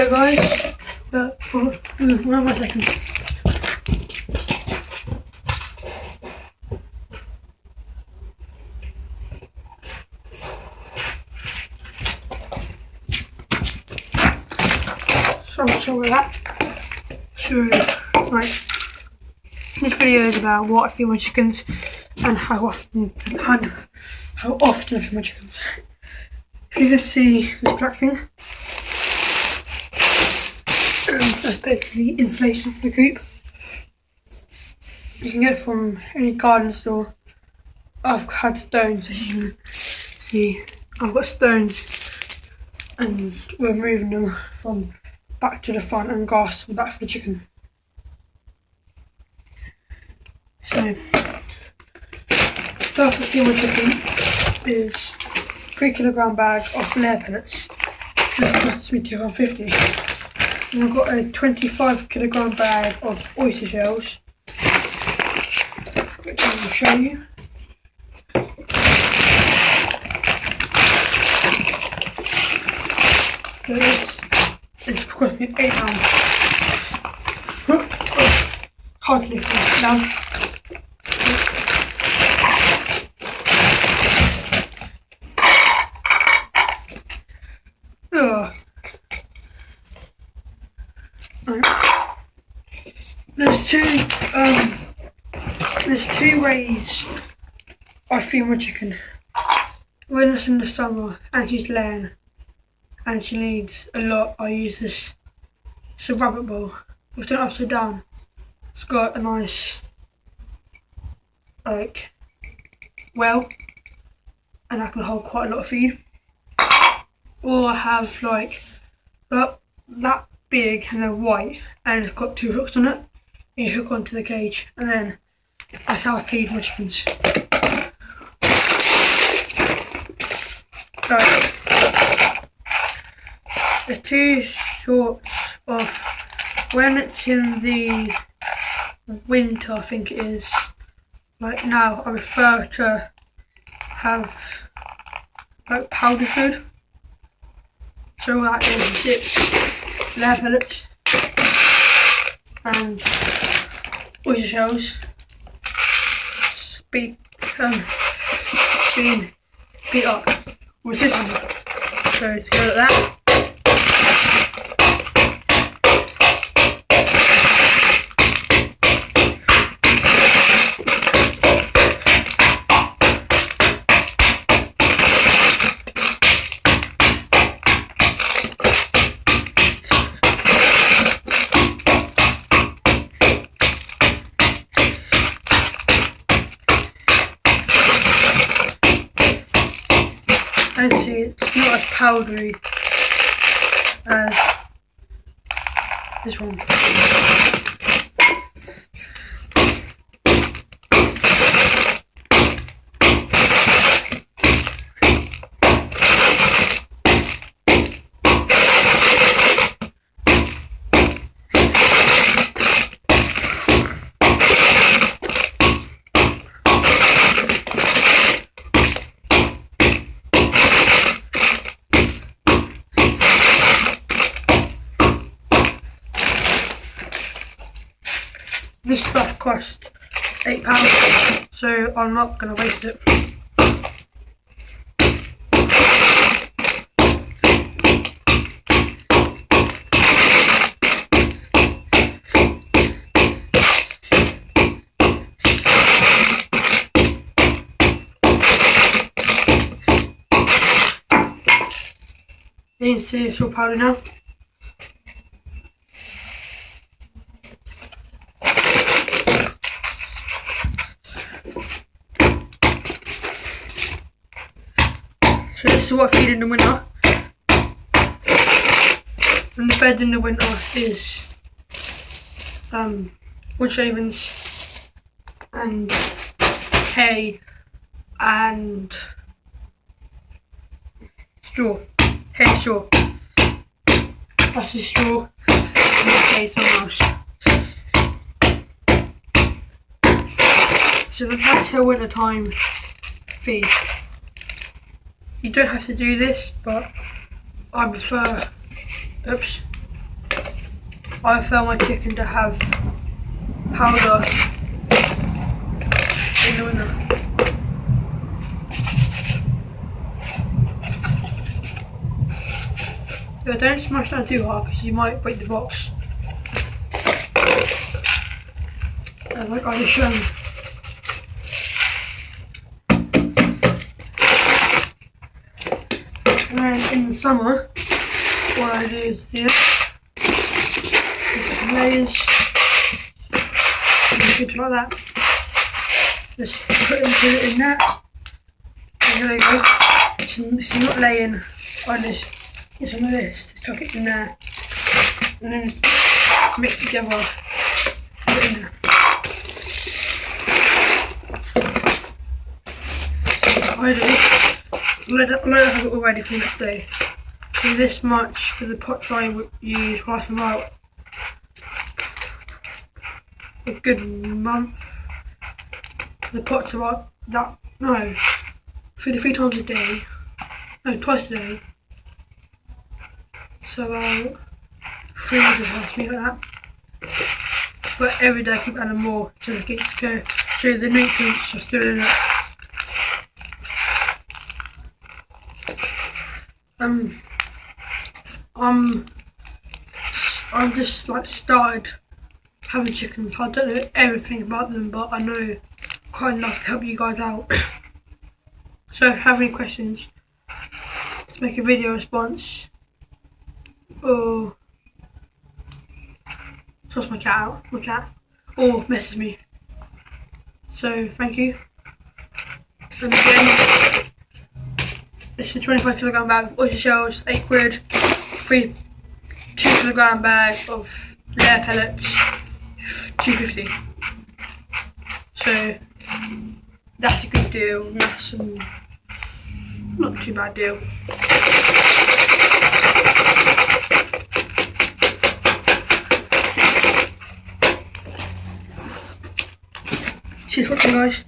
video guys, but where am I second? So I'm sure with that. So right, this video is about what I feed my chickens and how often I feed my chickens. If you can see this black thing, that's basically insulation for the coop. You can get it from any garden store. I've had stones, as you can see. I've got stones and we're moving them from back to the front and grass back for the chicken. So, stuff for feed my chicken is 3 kilogram bag of layer pellets. That's me £2.50. And I've got a 25 kilogram bag of oyster shells, which I will show you. This cost me £8. Hard to lift it down. Right. There's two ways I feed my chicken. When it's in the summer and she's laying and she needs a lot, I use this. It's a rabbit bowl. We've done it upside down. It's got a nice well, and I can hold quite a lot of feed. Or I have that big and they're white and it's got 2 hooks on it. You hook onto the cage and then that's how I feed my chickens. There's 2 sorts of, when it's in the winter I think it is, like now I prefer to have powder food. So that is 6 layer pellets and oyster shells being beat up with this one. So to go like that. And see, it's not as powdery as this one. This stuff cost £8, so I'm not going to waste it. You can see it's all powder now. So this is what I feed in the winter. And the bed in the winter is wood shavings and hay and straw. Hay straw. That's the straw and the hay somewhere else. So that's her winter time feed. You don't have to do this, but I prefer, oops, I prefer my chicken to have powder in the winter. Yeah, don't smash that too hard because you might break the box. Like I just shown. And then in the summer, what I do is this. Just layers. Good like that. Just put it in that. And there you go. It's not laying on this. It's on this. Just chuck it in there. And then just mix it together. Put it in there. I do. I have it all ready for the next day. So this much for the pots I would use right from out a good month. The pots are about that, no, 3 times a day, no, twice a day. So about 3 days a something like that. But every day I keep adding more so it gets to go, so the nutrients are still in it. I'm just like started having chickens. I don't know everything about them, but I know quite enough to help you guys out. So if you have any questions, let's make a video response or toss my cat, or message me. So thank you. And again, it's a 25 kilogram bag of oyster shells, £8, 2 kilogram bag of layer pellets, £2.50. So that's a good deal. That's not too bad deal. Cheers for watching, guys.